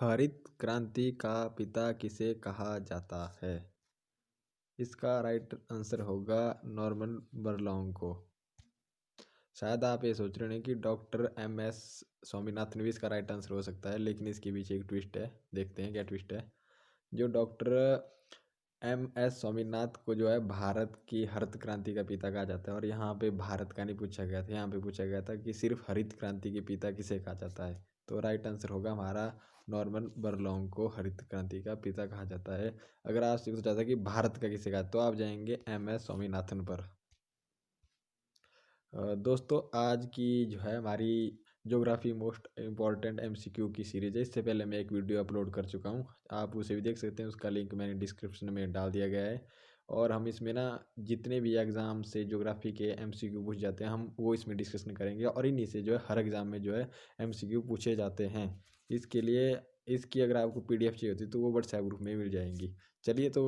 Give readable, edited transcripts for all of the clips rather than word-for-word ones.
हरित क्रांति का पिता किसे कहा जाता है? इसका राइट आंसर होगा नॉर्मन बोरलॉग को। शायद आप ये सोच रहे हैं कि डॉक्टर एम.एस. स्वामीनाथन भी इसका राइट आंसर हो सकता है, लेकिन इसके पीछे एक ट्विस्ट है। देखते हैं क्या ट्विस्ट है। जो डॉक्टर एम.एस. स्वामीनाथ को जो है भारत की हरित क्रांति का पिता कहा जाता है, और यहाँ पे भारत का नहीं पूछा गया था, यहाँ पे पूछा गया था कि सिर्फ हरित क्रांति के पिता किसे कहा जाता है। तो राइट आंसर होगा हमारा नॉर्मन बोरलॉग को हरित क्रांति का पिता कहा जाता है। अगर आपसे पूछा जाता है कि भारत का किसे कहा, तो आप जाएंगे एम.एस. स्वामीनाथन पर। दोस्तों, आज की जो है हमारी ज्योग्राफी मोस्ट इम्पॉर्टेंट एमसीक्यू की सीरीज है। इससे पहले मैं एक वीडियो अपलोड कर चुका हूँ, आप उसे भी देख सकते हैं। उसका लिंक मैंने डिस्क्रिप्शन में डाल दिया गया है। और हम इसमें ना जितने भी एग्ज़ाम से ज्योग्राफी के एमसीक्यू पूछ जाते हैं, हम वो इसमें डिस्कशन करेंगे, और इन्हीं से जो है हर एग्ज़ाम में जो है एमसीक्यू पूछे जाते हैं। इसके लिए इसकी अगर आपको पीडीएफ चाहिए होती तो वो व्हाट्सएप ग्रुप में मिल जाएंगी। चलिए तो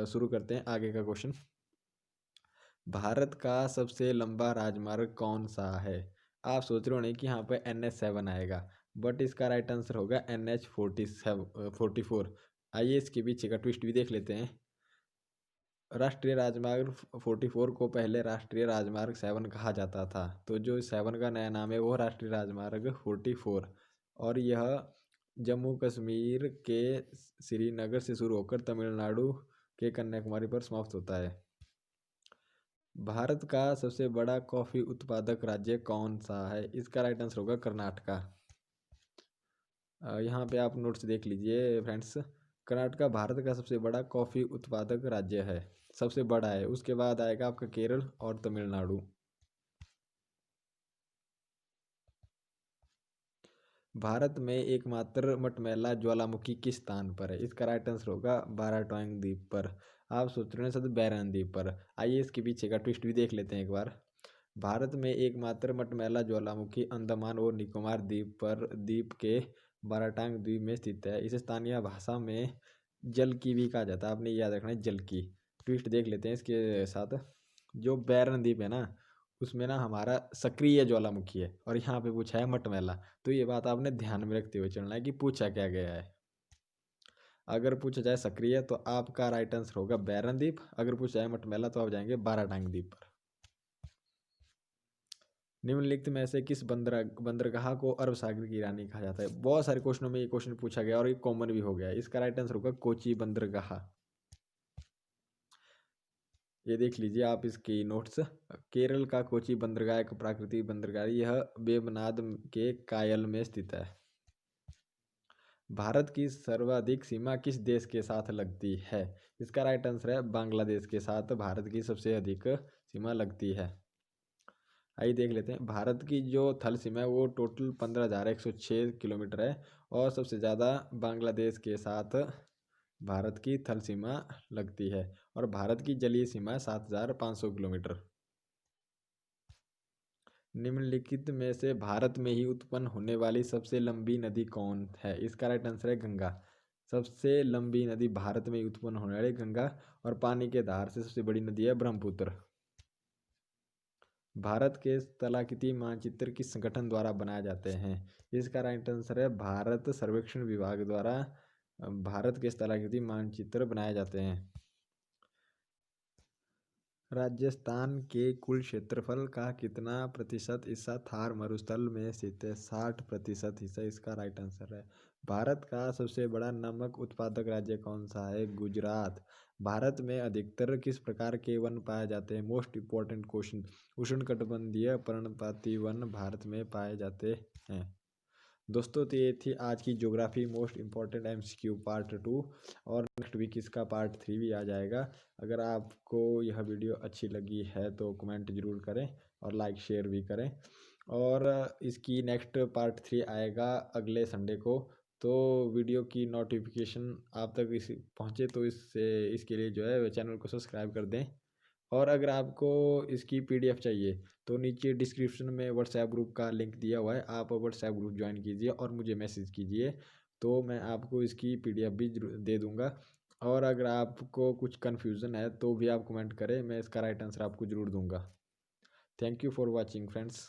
शुरू करते हैं आगे का क्वेश्चन। भारत का सबसे लंबा राजमार्ग कौन सा है? आप सोच रहे होंगे कि यहाँ पे NH7 आएगा, बट इसका राइट आंसर होगा NH44। आइए इसके पीछे का ट्विस्ट भी देख लेते हैं। राष्ट्रीय राजमार्ग 44 को पहले राष्ट्रीय राजमार्ग 7 कहा जाता था, तो जो 7 का नया नाम है वो राष्ट्रीय राजमार्ग 44, और यह जम्मू कश्मीर के श्रीनगर से शुरू होकर तमिलनाडु के कन्याकुमारी पर समाप्त होता है। भारत का सबसे बड़ा कॉफी उत्पादक राज्य कौन सा है? इसका राइट आंसर होगा कर्नाटका। यहाँ पे आप नोट्स देख लीजिए फ्रेंड्स। कर्नाटका भारत का सबसे बड़ा कॉफी उत्पादक राज्य है, सबसे बड़ा है। उसके बाद आएगा आपका केरल और तमिलनाडु। भारत में एकमात्र मटमैला ज्वालामुखी किस स्थान पर है? इसका राइट आंसर होगा बाराटोंग द्वीप पर। आप सोच रहे हैं शायद बैरन द्वीप पर। आइए इसके पीछे का ट्विस्ट भी देख लेते हैं एक बार। भारत में एकमात्र मटमैला ज्वालामुखी अंडमान और निकोबार द्वीप के बाराटांग द्वीप में स्थित है। इसे स्थानीय भाषा में जल की भी कहा जाता है। आपने याद रखना है, जल की। ट्विस्ट देख लेते हैं इसके साथ। जो बैरन द्वीप है ना, उसमें ना हमारा सक्रिय ज्वालामुखी है, और यहाँ पे पूछा है मटमैला। तो ये बात आपने ध्यान में रखते हुए चलना है कि पूछा क्या गया है। अगर पूछा जाए सक्रिय तो आपका राइट आंसर होगा बैरन द्वीप। अगर पूछा जाए मटमैला तो आप जाएंगे बाराटांग द्वीप पर। निम्नलिखित में से किस बंदरगाह को अरब सागर की रानी कहा जाता है? बहुत सारे क्वेश्चनों में ये क्वेश्चन पूछा गया और ये कॉमन भी हो गया है। इसका राइट आंसर होगा कोची बंदरगाह। ये देख लीजिए आप इसकी नोट्स। केरल का कोची बंदरगाह एक प्राकृतिक बंदरगाह, यह वेम्बनाड के कायल में स्थित है। भारत की सर्वाधिक सीमा किस देश के साथ लगती है? इसका राइट आंसर है बांग्लादेश के साथ भारत की सबसे अधिक सीमा लगती है। आइए देख लेते हैं। भारत की जो थल सीमा है वो टोटल 15,106 किलोमीटर है, और सबसे ज़्यादा बांग्लादेश के साथ भारत की थल सीमा लगती है, और भारत की जलीय सीमा 7,500 किलोमीटर। निम्नलिखित में से भारत में ही उत्पन्न होने वाली सबसे लंबी नदी कौन है? इसका राइट आंसर है गंगा। सबसे लंबी नदी भारत में ही उत्पन्न होने वाली गंगा, और पानी के आधार से सबसे बड़ी नदी है ब्रह्मपुत्र। भारत के स्थलाकृति मानचित्र किस संगठन द्वारा बनाए जाते हैं? इसका राइट आंसर है भारत सर्वेक्षण विभाग द्वारा भारत के स्थलाकृति मानचित्र बनाए जाते हैं। राजस्थान के कुल क्षेत्रफल का कितना प्रतिशत हिस्सा थार मरुस्थल में स्थित है? 60% हिस्सा इसका राइट आंसर है। भारत का सबसे बड़ा नमक उत्पादक राज्य कौन सा है? गुजरात। भारत में अधिकतर किस प्रकार के वन पाए जाते हैं? Most important question. उष्णकटिबंधीय पर्णपाती वन भारत में पाए जाते हैं। दोस्तों, तो ये थी आज की geography most important MCQ part 2, और नेक्स्ट वीक इसका पार्ट 3 भी आ जाएगा। अगर आपको यह वीडियो अच्छी लगी है तो कमेंट ज़रूर करें और लाइक शेयर भी करें। और इसकी नेक्स्ट पार्ट 3 आएगा अगले संडे को, तो वीडियो की नोटिफिकेशन आप तक इस पहुँचे तो इसके लिए जो है चैनल को सब्सक्राइब कर दें। और अगर आपको इसकी पीडीएफ चाहिए तो नीचे डिस्क्रिप्शन में व्हाट्सएप ग्रुप का लिंक दिया हुआ है, आप व्हाट्सएप ग्रुप ज्वाइन कीजिए और मुझे मैसेज कीजिए, तो मैं आपको इसकी पीडीएफ भी दे दूंगा। और अगर आपको कुछ कन्फ्यूज़न है तो भी आप कमेंट करें, मैं इसका राइट आंसर आपको ज़रूर दूंगा। Thank you for watching friends.